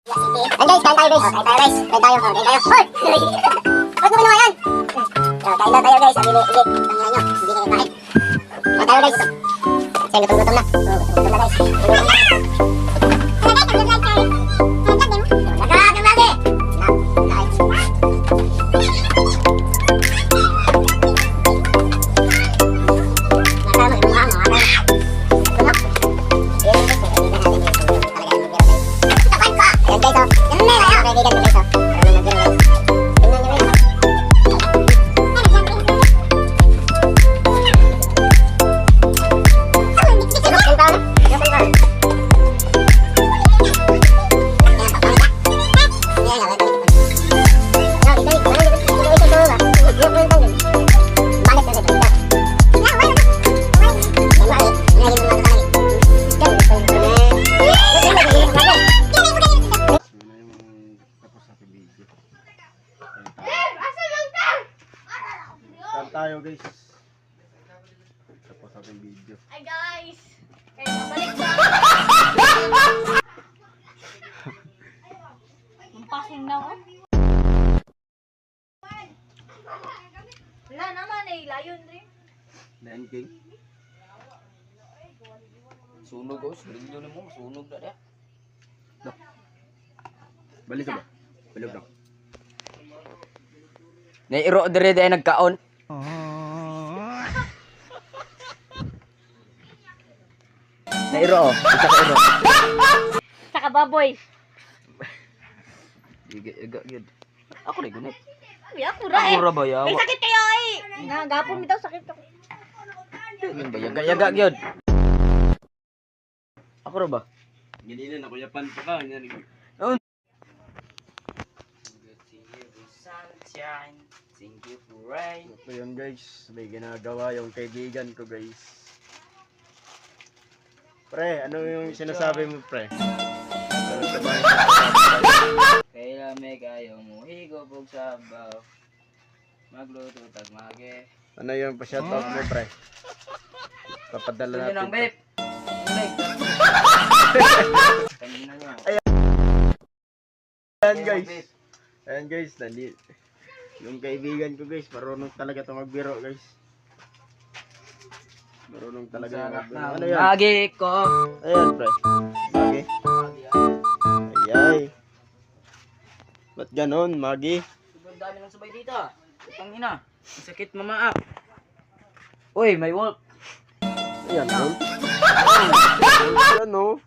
Ay guys, kain tayo guys. Kain tayo guys. Kain tayo. Kain tayo. Hoy! Ba't mo ginawa yan? Kain na tayo guys. Sabi ni Igit. Ang nila nyo. Hindi kayo kain. Kain tayo guys. Kasi gutom na. Gutom na guys. Tayo guys. Tapos ating video. Hi guys. Balik na. Passing na ako. Wala naman eh, layon rin. Lain king. Sunog oh, sunog na mo, sunog na dia. Balik ka ba? Balik lang. Nairo dire day nagkaon. Nairo, isa ka iro. Saka baboy. Iga gyud. Ako rin gunit. Ay, ako ra eh. Ako ra ba yawa? Ay, sakit kayo eh. Nagapon mi daw sakit ako. Yun ba yaga gyud. Ako ra ba? Ganina na kuya pan pa ka nya ni. Sunshine, thank you for rain. So yun guys, may ginagawa yung kaibigan ko guys. Pre, ano yung sinasabi mo pre? Kaya may kayo muhigo pog sabaw. Magluto tag mage. Ano yung pa-shoutout mo pre? Papadala Yun natin. ang babe. Kanina niya. Ayan guys. Ayan guys, yung kaibigan ko guys, marunong talaga ito magbiro guys. Marunong talaga magbiro. Ano yan? Mage ko. Ayan pre. Magi. Ayay. Ba't ganon, Magi? Sobrang dami ng sabay dito. Ang ina. Ang sakit mama. Uy, may wolf. Ayan, wolf. Ayan, oh.